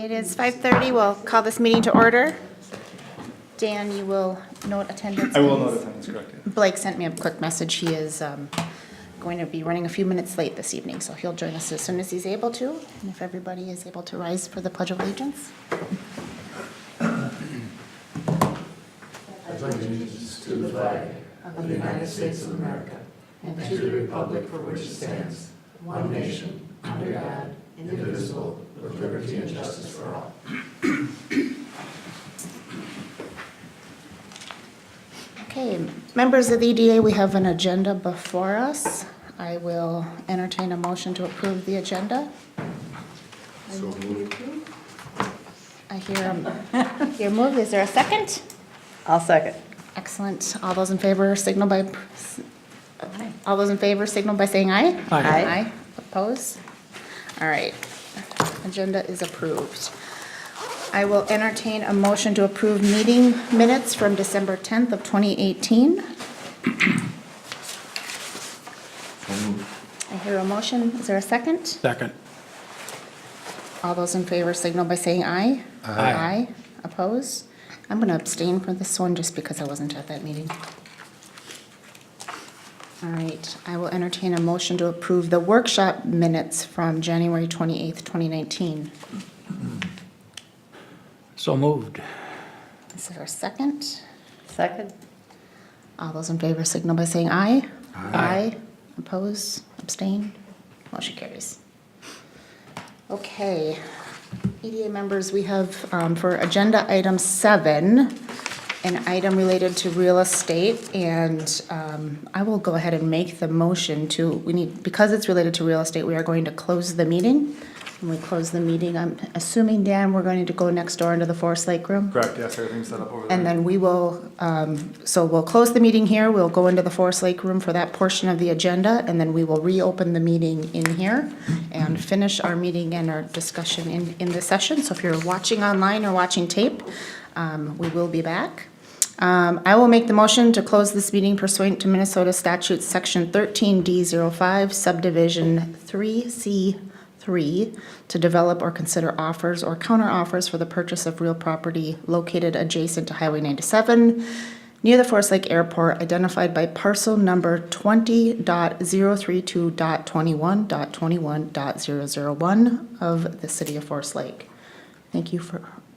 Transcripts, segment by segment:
It is 5:30. We'll call this meeting to order. Dan, you will note attendance. I will note attendance, correct. Yeah. Blake sent me a quick message. He is going to be running a few minutes late this evening, so he'll join us as soon as he's able to. And if everybody is able to rise for the Pledge of Allegiance. I pledge allegiance to the flag of the United States of America and to the republic for which it stands, one nation, under God, indivisible, with liberty and justice for all. Okay, members of the EDA, we have an agenda before us. I will entertain a motion to approve the agenda. So moved. I hear move. Is there a second? I'll second. Excellent. All those in favor signal by saying aye. Aye. Oppose? All right. Agenda is approved. I will entertain a motion to approve meeting minutes from December 10th of 2018. I hear a motion. Is there a second? Second. All those in favor signal by saying aye. Aye. Oppose? I'm going to abstain from this one just because I wasn't at that meeting. All right. I will entertain a motion to approve the workshop minutes from January 28th, 2019. So moved. Is there a second? Second? All those in favor signal by saying aye. Aye. Oppose? Abstain? Motion carries. Okay. EDA members, we have for agenda item 7, an item related to real estate, and I will go ahead and make the motion because it's related to real estate, we are going to close the meeting. When we close the meeting, I'm assuming, Dan, we're going to go next door into the Forest Lake room? Correct, yes, everything's set up over there. And then we will, so we'll close the meeting here, we'll go into the Forest Lake room for that portion of the agenda, and then we will reopen the meeting in here and finish our meeting and our discussion in this session. So if you're watching online or watching tape, we will be back. I will make the motion to close this meeting pursuant to Minnesota Statute Section 13D05, Subdivision 3C3, to develop or consider offers or counter-offers for the purchase of real property located adjacent to Highway 97 near the Forest Lake Airport, identified by parcel number 20.032.21.21.001 of the city of Forest Lake. Thank you,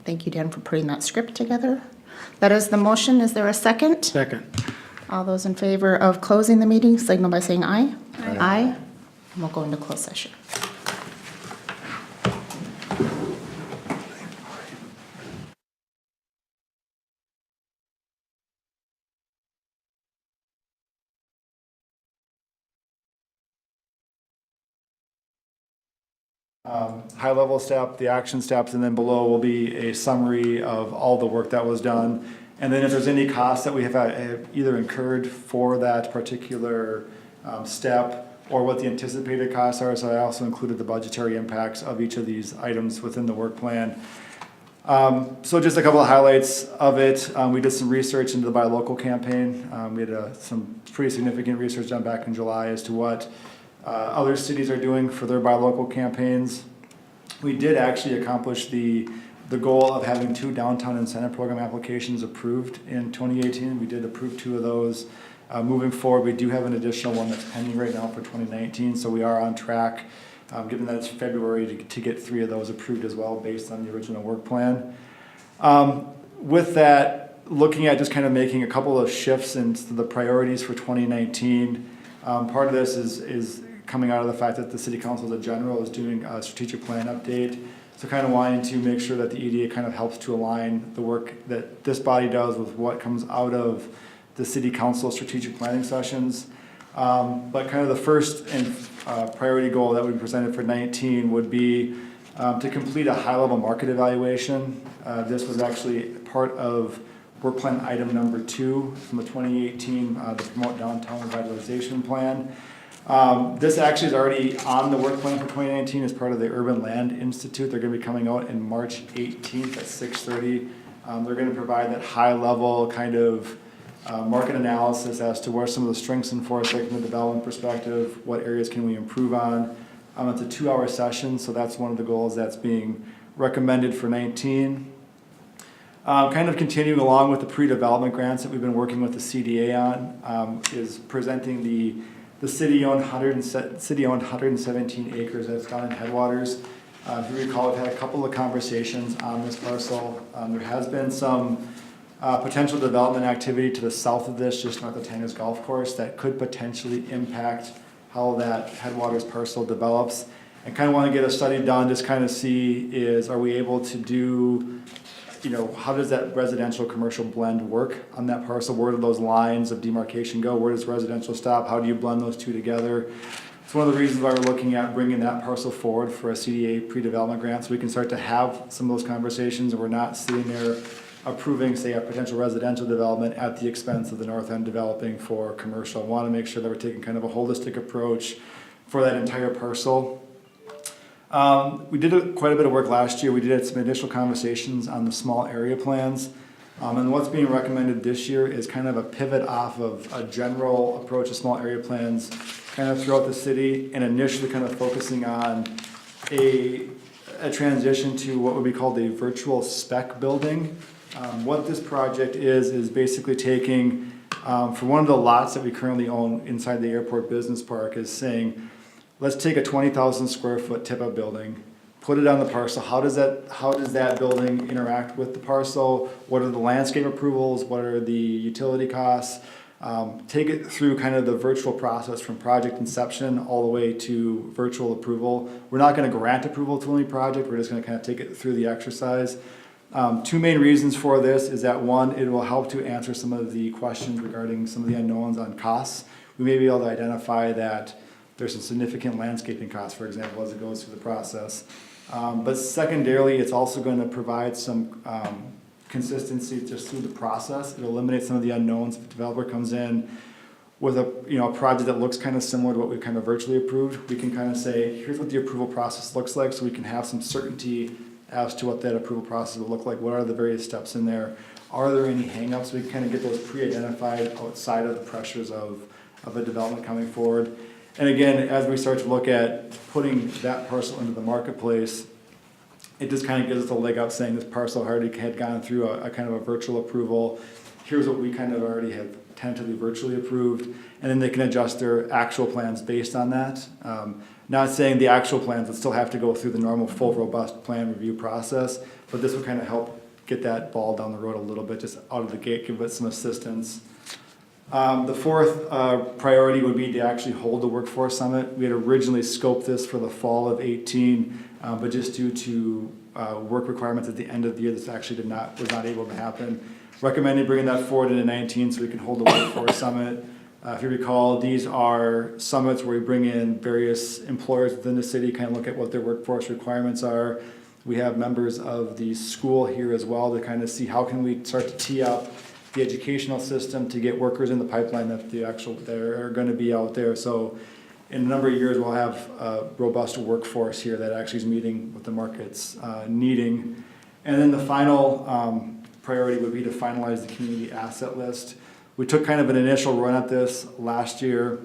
Dan, for putting that script together. That is the motion. Is there a second? Second. All those in favor of closing the meeting, signal by saying aye. Aye. And we'll go into closed session. High-level step, the action steps, and then below will be a summary of all the work that was done. And then if there's any costs that we have either incurred for that particular step or what the anticipated costs are, so I also included the budgetary impacts of each of these items within the work plan. So just a couple of highlights of it. We did some research into the Buy Local campaign. We had some pretty significant research done back in July as to what other cities are doing for their Buy Local campaigns. We did actually accomplish the goal of having 2 downtown incentive program applications approved in 2018. We did approve 2 of those. Moving forward, we do have an additional one that's pending right now for 2019, so we are on track, given that it's February, to get 3 of those approved as well based on the original work plan. With that, looking at just kind of making a couple of shifts into the priorities for 2019, part of this is coming out of the fact that the City Council as a general is doing a strategic plan update. So kind of wanting to make sure that the EDA kind of helps to align the work that this body does with what comes out of the City Council strategic planning sessions. But kind of the first and priority goal that we presented for 19 would be to complete a high-level market evaluation. This was actually part of work plan item number 2 from the 2018 the Promote Downtown Revitalization Plan. This actually is already on the work plan for 2019 as part of the Urban Land Institute. They're going to be coming out in March 18th at 6:30. They're going to provide that high-level kind of market analysis as to where some of the strengths in Forest Lake from a development perspective, what areas can we improve on. It's a 2-hour session, so that's one of the goals that's being recommended for 19. Kind of continuing along with the pre-development grants that we've been working with the CDA on, is presenting the city-owned 117 acres that's down in Headwaters. If you recall, we've had a couple of conversations on this parcel. There has been some potential development activity to the south of this, just north of Tangas Golf Course, that could potentially impact how that Headwaters parcel develops. I kind of want to get a study done, just kind of see are we able to do, how does that residential commercial blend work on that parcel? Where do those lines of demarcation go? Where does residential stop? How do you blend those two together? It's one of the reasons why we're looking at bringing that parcel forward for a CDA pre-development grant, so we can start to have some of those conversations and we're not sitting there approving, say, a potential residential development at the expense of the north end developing for commercial. I want to make sure that we're taking kind of a holistic approach for that entire parcel. We did quite a bit of work last year. We did some initial conversations on the small area plans. And what's being recommended this year is kind of a pivot off of a general approach to small area plans kind of throughout the city, and initially kind of focusing on a transition to what would be called a virtual spec building. What this project is basically taking, for one of the lots that we currently own inside the airport business park, is saying, let's take a 20,000 square foot tip-up building, put it on the parcel. How does that building interact with the parcel? What are the landscape approvals? What are the utility costs? Take it through kind of the virtual process from project inception all the way to virtual approval. We're not going to grant approval to any project. We're just going to kind of take it through the exercise. Two main reasons for this is that, one, it will help to answer some of the questions regarding some of the unknowns on costs. We may be able to identify that there's some significant landscaping costs, for example, as it goes through the process. But secondarily, it's also going to provide some consistency just through the process. It'll eliminate some of the unknowns. If a developer comes in with a project that looks kind of similar to what we've kind of virtually approved, we can kind of say, here's what the approval process looks like, so we can have some certainty as to what that approval process will look like. What are the various steps in there? Are there any hangups? We can kind of get those pre-identified outside of the pressures of a development coming forward. And again, as we start to look at putting that parcel into the marketplace, it just kind of gives us a leg up saying this parcel already had gone through a kind of a virtual approval. Here's what we kind of already have tentatively virtually approved, and then they can adjust their actual plans based on that. Not saying the actual plans would still have to go through the normal full robust plan review process, but this would kind of help get that ball down the road a little bit, just out of the gate, give it some assistance. The fourth priority would be to actually hold the workforce summit. We had originally scoped this for the fall of 18, but just due to work requirements at the end of the year, this actually was not able to happen. Recommended bringing that forward into 19 so we can hold the workforce summit. If you recall, these are summits where we bring in various employers within the city, kind of look at what their workforce requirements are. We have members of the school here as well to kind of see how can we start to tee up the educational system to get workers in the pipeline that are going to be out there. So in a number of years, we'll have a robust workforce here that actually is meeting what the market's needing. And then the final priority would be to finalize the community asset list. We took kind of an initial run at this last year,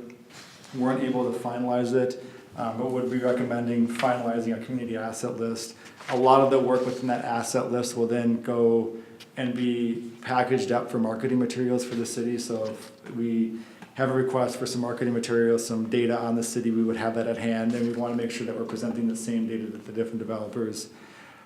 weren't able to finalize it, but would be recommending finalizing a community asset list. A lot of the work within that asset list will then go and be packaged up for marketing materials for the city. So if we have a request for some marketing materials, some data on the city, we would have that at hand, and we want to make sure that we're presenting the same data to the different developers.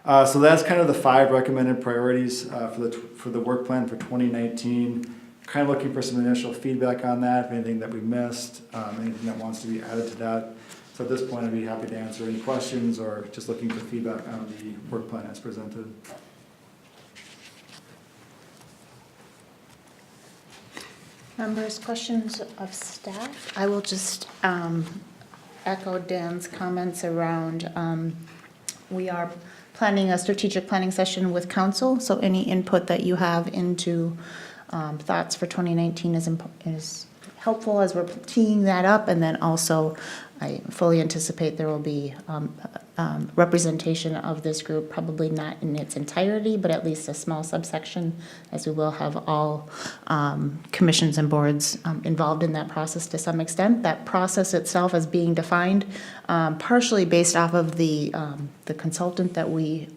So that's kind of the 5 recommended priorities for the work plan for 2019. Kind of looking for some initial feedback on that, if anything that we missed, anything that wants to be added to that. So at this point, I'd be happy to answer any questions or just looking for feedback on the work plan as presented. Members, questions of staff? I will just echo Dan's comments around we are planning a strategic planning session with council, so any input that you have into thoughts for 2019 is helpful as we're teeing that up, and then also I fully anticipate there will be representation of this group, probably not in its entirety, but at least a small subsection, as we will have all commissions and boards involved in that process to some extent. That process itself is being defined partially based off of the consultant that we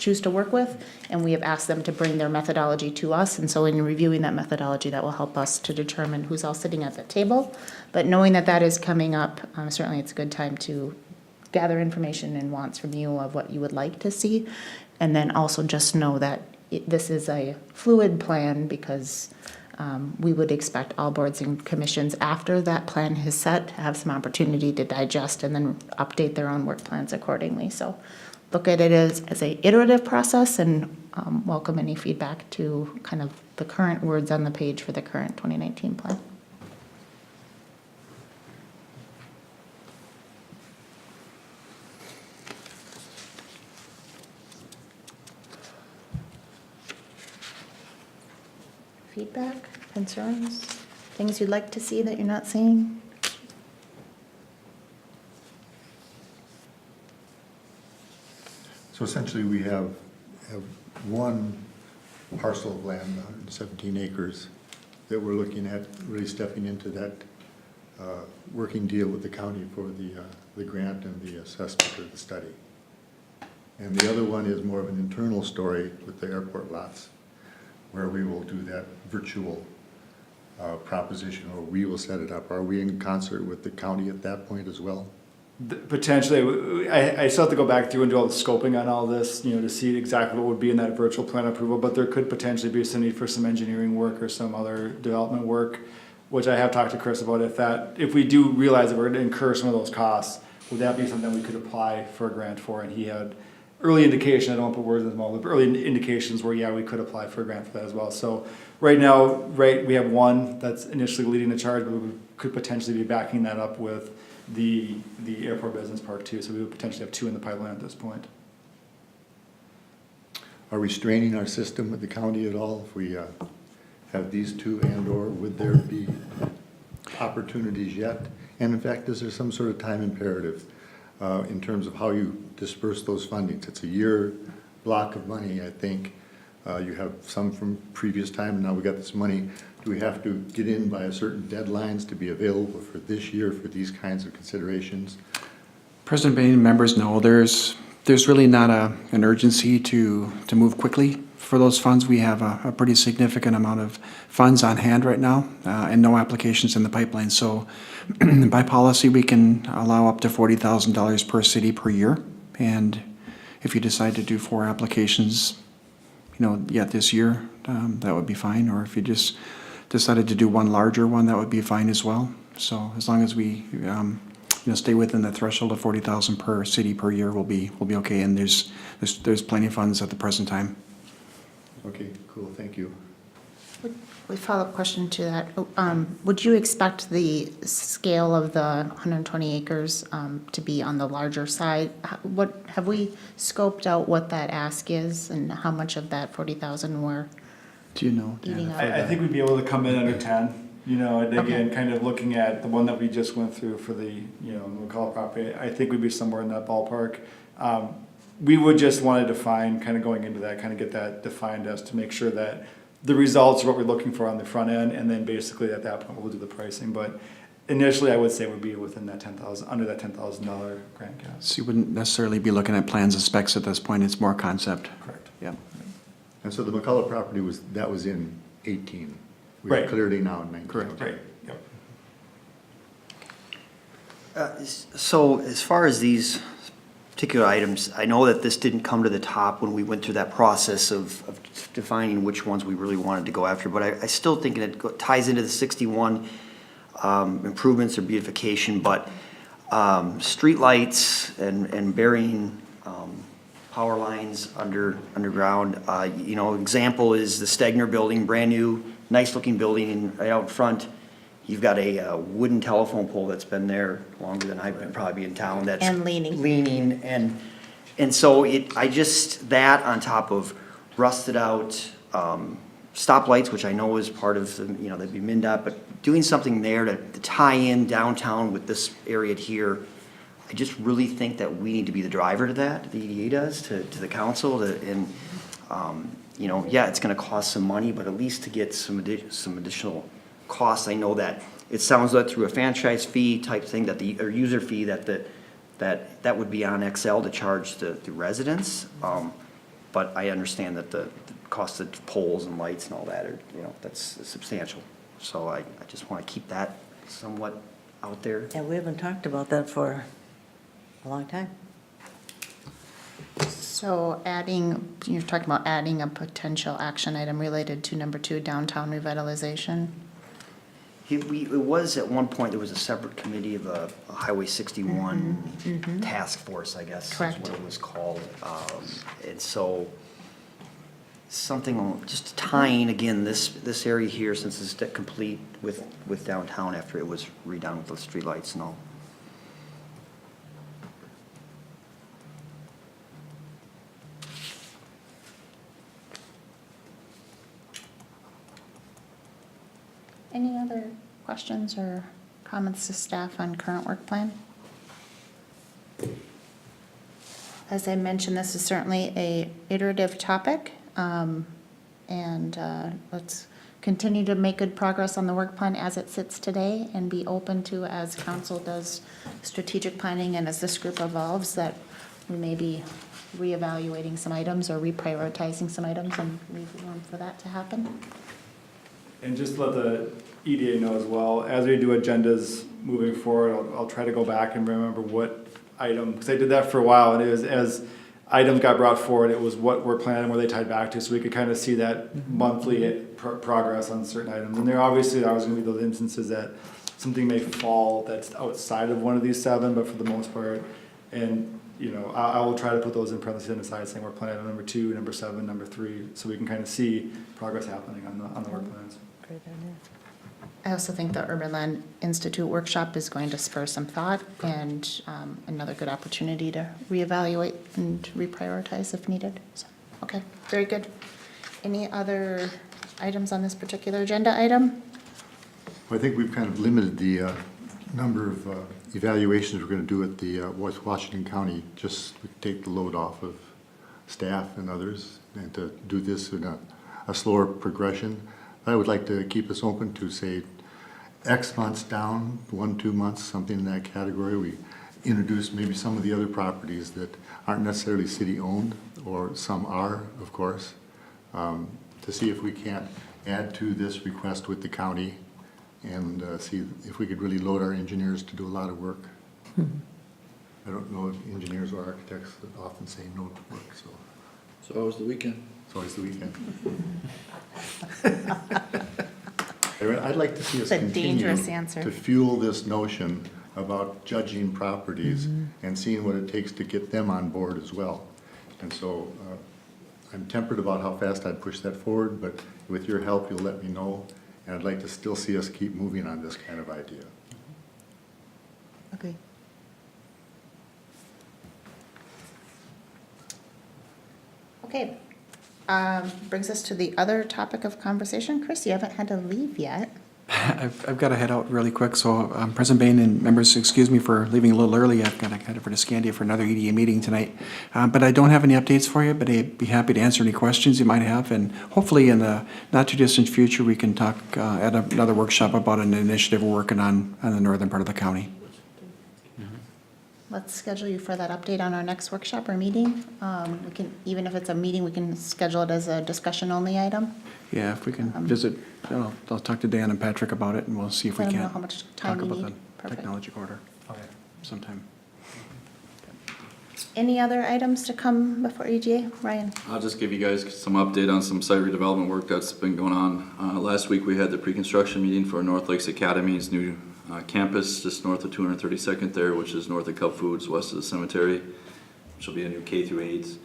choose to work with, and we have asked them to bring their methodology to us, and so in reviewing that methodology, that will help us to determine who's all sitting at the table. But knowing that that is coming up, certainly it's a good time to gather information and wants from you of what you would like to see, and then also just know that this is a fluid plan, because we would expect all boards and commissions, after that plan is set, to have some opportunity to digest and then update their own work plans accordingly. So look at it as a iterative process, and welcome any feedback to kind of the current words on the page for the current 2019 plan. Feedback, concerns, things you'd like to see that you're not seeing? So essentially, we have one parcel of land, 117 acres, that we're looking at really stepping into that working deal with the county for the grant and the assessment of the study. And the other one is more of an internal story with the airport lots, where we will do that virtual proposition, or we will set it up. Are we in concert with the county at that point as well? Potentially, I still have to go back through and do all the scoping on all this, to see exactly what would be in that virtual plan approval, but there could potentially be some need for some engineering work or some other development work, which I have talked to Chris about. If we do realize that we're gonna incur some of those costs, would that be something we could apply for a grant for? And he had early indication, I don't want to put words in his mouth, but early indications where, yeah, we could apply for a grant for that as well. So right now, we have one that's initially leading the charge, but we could potentially be backing that up with the airport business park too. So we would potentially have two in the pipeline at this point. Are we straining our system with the county at all if we have these two, and/or would there be opportunities yet? And in fact, is there some sort of time imperative in terms of how you disperse those fundings? It's a year block of money, I think. You have some from previous time, and now we got this money. Do we have to get in by a certain deadlines to be available for this year for these kinds of considerations? President Bain, members know there's really not an urgency to move quickly for those funds. We have a pretty significant amount of funds on hand right now, and no applications in the pipeline. So by policy, we can allow up to $40,000 per city per year. And if you decide to do 4 applications, yet this year, that would be fine. Or if you just decided to do one larger one, that would be fine as well. So as long as we stay within the threshold of 40,000 per city per year, we'll be okay. And there's plenty of funds at the present time. Okay, cool, thank you. A follow-up question to that. Would you expect the scale of the 120 acres to be on the larger side? What have we scoped out what that ask is, and how much of that 40,000 we're Do you know? eating up? I think we'd be able to come in under 10, and again, Okay. kind of looking at the one that we just went through for the, McCall property, I think we'd be somewhere in that ballpark. We would just want to define, kind of going into that, kind of get that defined as to make sure that the results are what we're looking for on the front end, and then basically at that point we'll do the pricing. But initially, I would say we'd be within that under that $10,000 grant cap. So you wouldn't necessarily be looking at plans and specs at this point. It's more concept. Correct. Yeah. And so the McCullough property was in 18. We Right. have clarity now in 19. Correct. Okay. Right. Yep. So as far as these particular items, I know that this didn't come to the top when we went through that process of defining which ones we really wanted to go after, but I still think it ties into the 61 improvements or beautification, but streetlights and burying power lines underground. Example is the Stegner building, brand new, nice looking building right out front. You've got a wooden telephone pole that's been there longer than I've been probably in town. That's And leaning. Leaning, and so that on top of rusted out stoplights, which I know is part of the, that'd be MnDOT, but doing something there to tie in downtown with this area here, I just really think that we need to be the driver to that, the EDA does, to the council, it's gonna cost some money, but at least to get some additional costs. I know that it sounds like through a franchise fee type thing or user fee that would be on XL to charge the residents. But I understand that the cost of poles and lights and all that are, that's substantial. So I just want to keep that somewhat out there. Yeah, we haven't talked about that for a long time. So you're talking about adding a potential action item related to number 2, downtown revitalization? It was, at one point, there was a separate committee of a Highway 61 task force, I guess. Correct. Is what it was called. And so, something, just tying, again, this area here, since it's complete with downtown after it was redone with the streetlights and all. Any other questions or comments to staff on current work plan? As I mentioned, this is certainly a iterative topic, and let's continue to make good progress on the work plan as it sits today and be open to, as council does strategic planning and as this group evolves, that we may be reevaluating some items or reprioritizing some items and leave room for that to happen. And just let the EDA know as well, as we do agendas moving forward, I'll try to go back and remember what item, because I did that for a while, and it was, as items got brought forward, it was what we're planning, where they tied back to, so we could kind of see that monthly progress on certain items. And there obviously always gonna be those instances that something may fall that's outside of one of these 7, but for the most part, and I will try to put those in parentheses on the side, saying we're planning on number 2, number 7, number 3, so we can kind of see progress happening on the work plans. Great idea. I also think the Urban Land Institute workshop is going to spur some thought and another good opportunity to reevaluate and reprioritize if needed. So, okay, very good. Any other items on this particular agenda item? I think we've kind of limited the number of evaluations we're going to do at the West Washington County, just to take the load off of staff and others, and to do this in a slower progression. I would like to keep us open to, say, X months down, 1-2 months, something in that category. We introduce maybe some of the other properties that aren't necessarily city-owned, or some are, of course, to see if we can't add to this request with the county and see if we could really load our engineers to do a lot of work. I don't know if engineers or architects that often say no to work, so So how was the weekend? it's always the weekend. I'd like to see us It's a continue dangerous answer. to fuel this notion about judging properties and seeing what it takes to get them on board as well. And so I'm tempered about how fast I'd push that forward, but with your help, you'll let me know. And I'd like to still see us keep moving on this kind of idea. Okay. Okay, brings us to the other topic of conversation. Chris, you haven't had to leave yet. I've got to head out really quick, so President Bain and members, excuse me for leaving a little early. I've got to head over to Scandia for another EDA meeting tonight. But I don't have any updates for you, but I'd be happy to answer any questions you might have. And hopefully in the not-too-distant future, we can talk at another workshop about an initiative we're working on the northern part of the county. Let's schedule you for that update on our next workshop or meeting. We can, even if it's a meeting, we can schedule it as a discussion-only item. Yeah, if we can visit, I'll talk to Dan and Patrick about it, and we'll see if we Let them can know how much time talk you about need. the Perfect. technology corridor Okay. sometime. Any other items to come before EDA? Ryan? I'll just give you guys some update on some site redevelopment work that's been going on. Last week, we had the pre-construction meeting for North Lakes Academy's new campus, just north of 232nd there, which is north of Cub Foods, west of the cemetery, which will be a new K-8.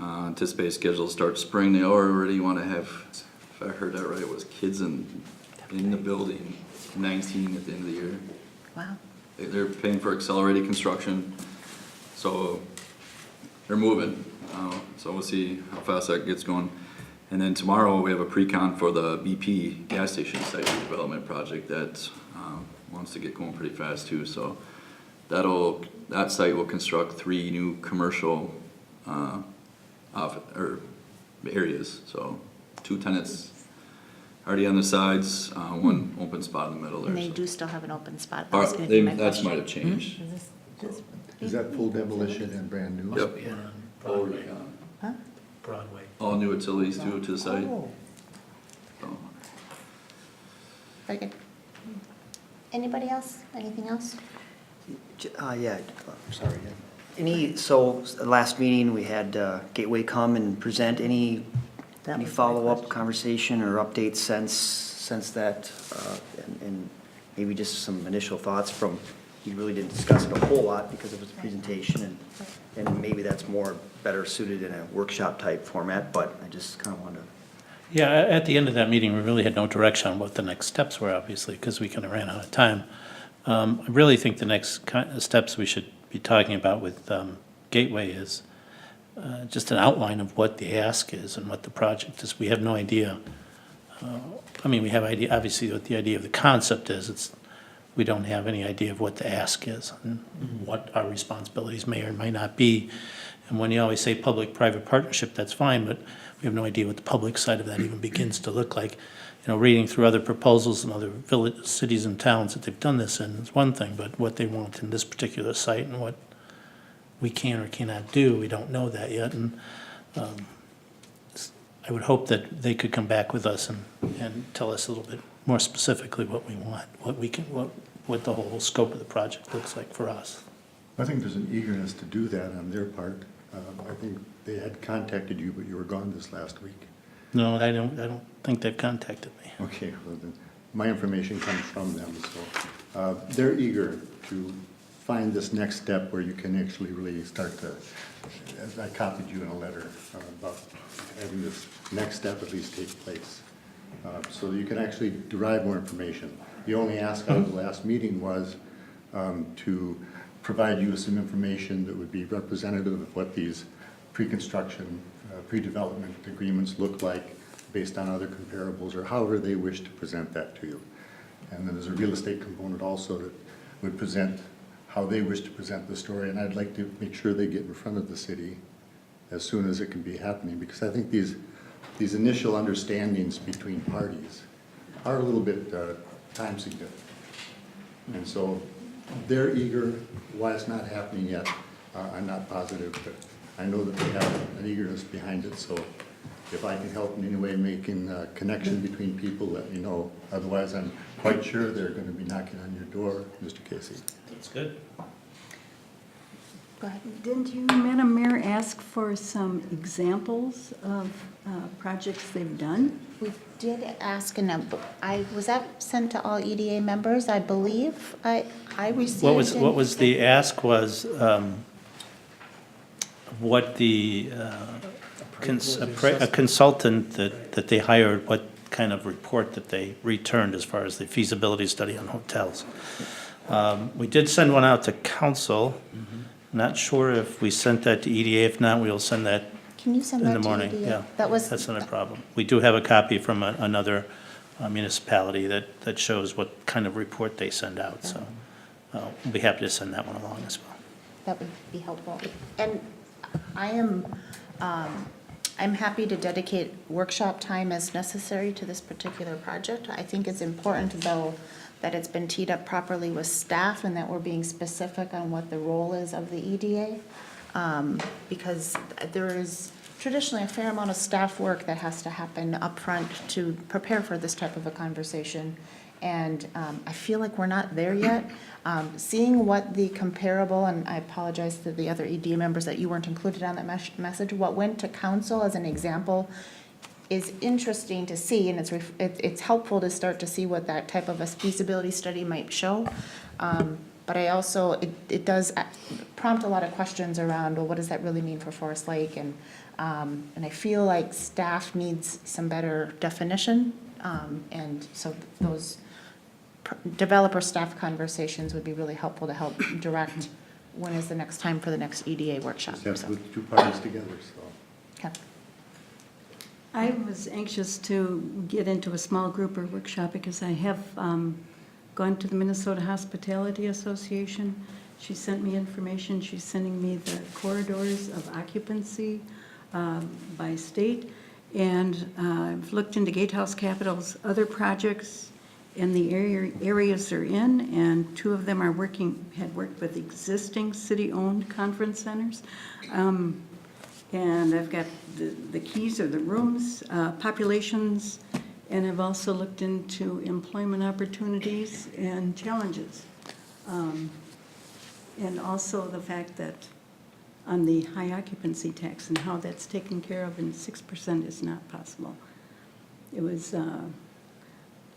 Anticipated schedule to start spring. They already want to have, if I heard that right, it was kids in the building, 19 at the end of the year. Wow. They're paying for accelerated construction, so they're moving. So we'll see how fast that gets going. And then tomorrow we have a pre-con for the BP gas station site development project that wants to get going pretty fast too. So that site will construct 3 new commercial areas. So 2 tenants already on the sides, 1 open spot in the middle there. And they so. do still have an open spot. That was gonna be my That question. might have changed. Is that full demolition and brand new? Yep. Yeah. Already on. Huh? Broadway. All new utilities to the site. Oh, So, Very good. Anybody else? Anything else? Yeah, sorry. So last meeting, we had Gateway come and present. Any That was my follow-up question. conversation or updates since that? And maybe just some initial thoughts from, you really didn't discuss it a whole lot because it was a presentation, and maybe that's better suited in a workshop type format, but I just kind of wanted to. Yeah, at the end of that meeting, we really had no direction on what the next steps were, obviously, because we kind of ran out of time. I really think the next steps we should be talking about with Gateway is just an outline of what the ask is and what the project is. We have no idea. I mean, we have idea, obviously, what the idea of the concept is. We don't have any idea of what the ask is and what our responsibilities may or may not be. And when you always say public-private partnership, that's fine, but we have no idea what the public side of that even begins to look like. You know, reading through other proposals in other cities and towns that they've done this in is one thing, but what they want in this particular site and what we can or cannot do, we don't know that yet. And I would hope that they could come back with us and tell us a little bit more specifically what we want, what the whole scope of the project looks like for us. I think there's an eagerness to do that on their part. I think they had contacted you, but you were gone this last week. No, I don't think they've contacted me. Okay, well then, my information comes from them, so they're eager to find this next step where you can actually really start to, as I copied you in a letter about having this next step at least take place, so that you can actually derive more information. The only ask out of the last meeting was to provide you with some information that would be representative of what these pre-construction, pre-development agreements look like based on other comparables or however they wish to present that to you. And then there's a real estate component also that would present how they wish to present the story, and I'd like to make sure they get in front of the city as soon as it can be happening, because I think these initial understandings between parties are a little bit time significant. And so they're eager. Why it's not happening yet, I'm not positive, but I know that they have an eagerness behind it, so if I can help in any way making a connection between people, let me know. Otherwise, I'm quite sure they're going to be knocking on your door, Mr. Casey. That's good. Go ahead. Didn't you, Madam Mayor, ask for some examples of projects they've done? We did ask, and was that sent to all EDA members, I believe? I received. What was the ask was what the a consultant that they hired, what kind of report that they returned as far as the feasibility study on hotels. We did send one out to council. Not sure if we sent that to EDA. If not, we'll send that Can you send in that the to morning. EDA? Yeah, That's not a problem. We do have a copy from another municipality that shows what kind of report they send out. So we'll be happy to send that one along as well. That would be helpful. And I'm happy to dedicate workshop time as necessary to this particular project. I think it's important, though, that it's been teed up properly with staff and that we're being specific on what the role is of the EDA. Because there is traditionally a fair amount of staff work that has to happen up front to prepare for this type of a conversation. And I feel like we're not there yet. Seeing what the comparable, and I apologize to the other EDA members that you weren't included on that message, what went to council as an example is interesting to see, and it's helpful to start to see what that type of a feasibility study might show. But I also, it does prompt a lot of questions around, well, what does that really mean for Forest Lake? And I feel like staff needs some better definition. And so those developer-staff conversations would be really helpful to help direct when is the next time for the next EDA workshop. Just have to So, put the two parties together, so. okay. I was anxious to get into a small group or workshop because I have gone to the Minnesota Hospitality Association. She sent me information. She's sending me the corridors of occupancy by state. And I've looked into Gatehouse Capital's other projects in the areas they're in, and two of them had worked with existing city-owned conference centers. And I've got the keys or the rooms, populations, and I've also looked into employment opportunities and challenges. And also the fact that on the high occupancy tax and how that's taken care of, and 6% is not possible. It was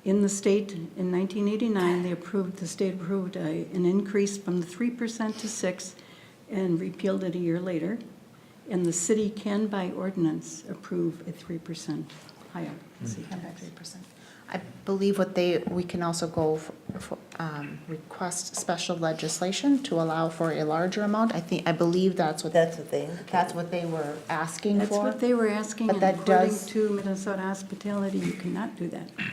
in the state in 1989, the state approved an increase from the 3% to 6% and repealed it a year later. And the city can, by ordinance, approve a 3% high occupancy tax. 3%. I believe we can also go request special legislation to allow for a larger amount. I believe that's what they indicated. that's what they were asking That's for. what they were asking, But and that according does- to Minnesota Hospitality, you cannot do that by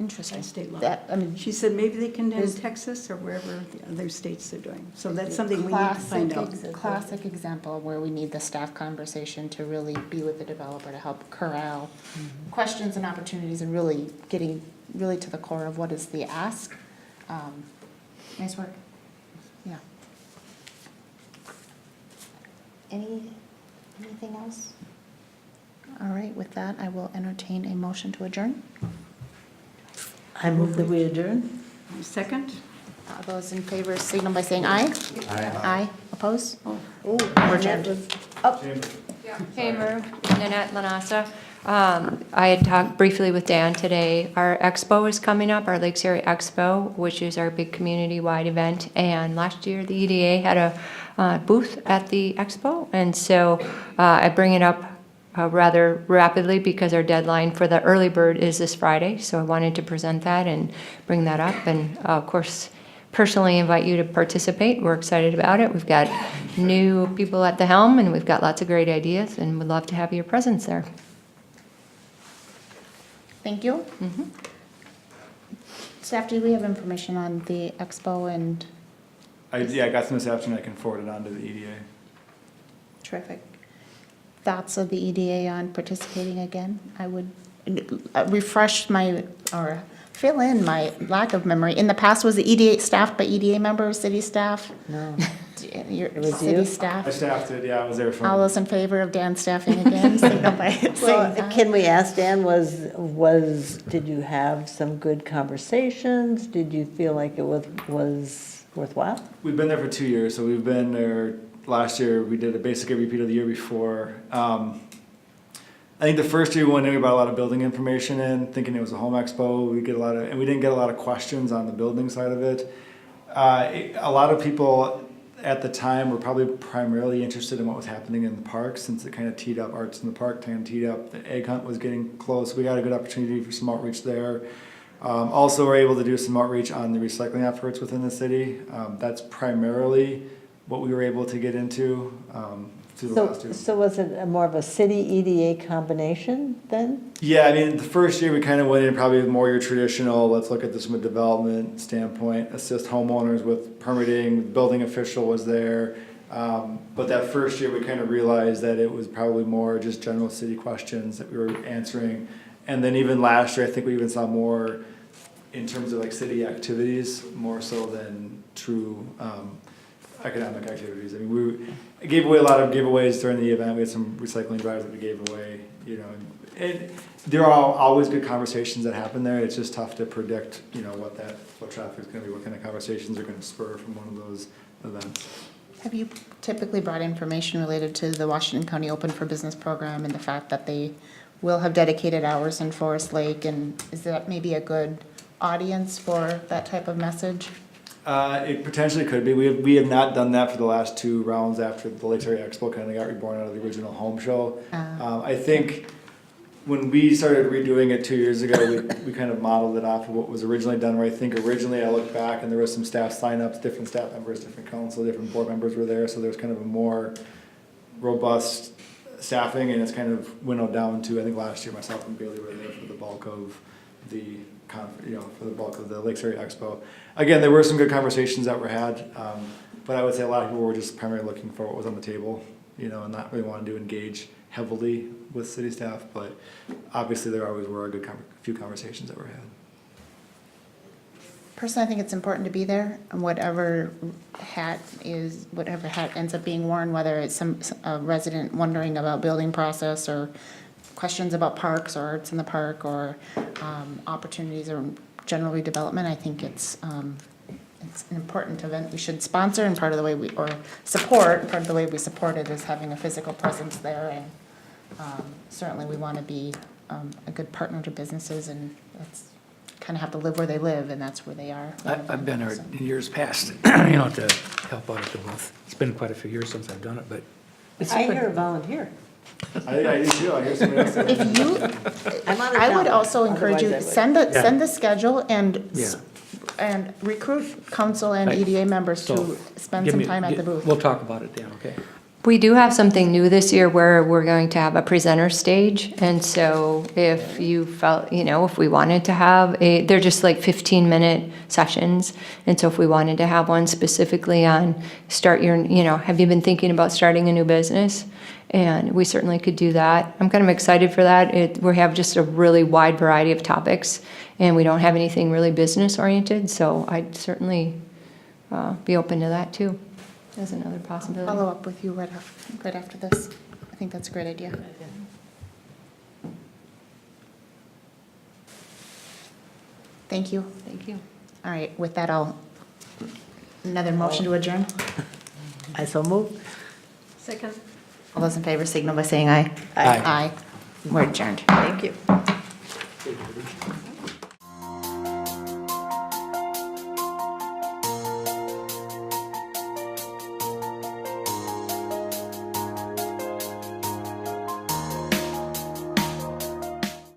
Interesting. state law. That, I mean, She said maybe they can do in Is- Texas or wherever the other states are doing. So that's something we need to find out. Classic example where we need the staff conversation to really be with the developer to help corral questions and opportunities and really getting really to the core of what is the ask. Nice work. Yeah. Anything else? All right, with that, I will entertain a motion to adjourn. I move that we adjourn. Second? All those in favor signal by saying aye. Aye. Oppose? Oh, We're adjourned. Hamer, Nanette Lanasa. I had talked briefly with Dan today. Our expo is coming up, our Lakes Area Expo, which is our big community-wide event. And last year, the EDA had a booth at the expo. And so I bring it up rather rapidly because our deadline for the early bird is this Friday. So I wanted to present that and bring that up. And of course, personally invite you to participate. We're excited about it. We've got new people at the helm, and we've got lots of great ideas, and would love to have your presence there. Thank you. Staff, do we have information on the expo and? I got some this afternoon, I can forward it on to the EDA. Terrific. Thoughts of the EDA on participating again? I would refresh or fill in my lack of memory. In the past, was the EDA staffed by EDA members, city staff? No. Your was city you? staff? I staffed it, yeah, I was there for. All those in favor of Dan staffing again, signal by saying Well, aye. can we ask Dan, did you have some good conversations? Did you feel like it was worthwhile? We've been there for 2 years, so we've been there, last year, we did a basically repeat of the year before. I think the first year we went in, we brought a lot of building information in, thinking it was a home expo. We didn't get a lot of questions on the building side of it. A lot of people at the time were probably primarily interested in what was happening in the park, since it kind of teed up, Arts in the Park kind of teed up. The egg hunt was getting close. We got a good opportunity for some outreach there. Also, we're able to do some outreach on the recycling efforts within the city. That's primarily what we were able to get into through the last year. So was it more of a city EDA combination then? Yeah, I mean, the first year we kind of went in probably with more your traditional, let's look at this from a development standpoint, assist homeowners with permitting, the building official was there. But that first year we kind of realized that it was probably more just general city questions that we were answering. And then even last year, I think we even saw more in terms of like city activities, more so than true economic activities. I mean, we gave away a lot of giveaways during the event. We had some recycling drives that we gave away, you know. And there are always good conversations that happen there. It's just tough to predict, you know, what traffic's going to be, what kind of conversations are going to spur from one of those events. Have you typically brought information related to the Washington County Open for Business program and the fact that they will have dedicated hours in Forest Lake? And is that maybe a good audience for that type of message? It potentially could be. We have not done that for the last 2 rounds after the Lakes Area Expo kind of got reborn out of the original home show. I think when we started redoing it 2 years ago, we kind of modeled it off of what was originally done, where I think originally I looked back and there was some staff signups, different staff members, different council, different board members were there, so there's kind of a more robust staffing, and it's kind of winnowed down to, I think last year myself and Bailey were there for the bulk of the Lakes Area Expo. Again, there were some good conversations that were had, but I would say a lot of people were just primarily looking for what was on the table, you know, and not really wanting to engage heavily with city staff, but obviously there always were a few conversations that were had. Personally, I think it's important to be there, and whatever hat ends up being worn, whether it's a resident wondering about building process, or questions about parks, or arts in the park, or opportunities or general redevelopment, I think it's an important event we should sponsor, and part of the way part of the way we support it is having a physical presence there, and certainly we want to be a good partner to businesses, and that's kind of have to live where they live, and that's where they are. I've been there So. in years past, to help out at the booth. It's been quite a few years since I've done it, but. I hear a volunteer. I do too, I hear somebody else. If you, I'm out of I would town, also encourage you, otherwise I would. send the schedule and, Yeah. and recruit council and Right. EDA members So, to spend give some me- time at the booth. We'll talk about it then, okay? We do have something new this year where we're going to have a presenter stage. And so if you felt, if we wanted to have they're just like 15-minute sessions. And so if we wanted to have one specifically on have you been thinking about starting a new business? And we certainly could do that. I'm kind of excited for that. We have just a really wide variety of topics, and we don't have anything really business oriented. So I'd certainly be open to that too. As another possibility. Follow up with you right after this. I think that's a great idea. Thank you. Thank you. All right, with that, another motion to adjourn. I so move. Second. All those in favor signal by saying aye. Aye. Aye. We're adjourned. Thank you.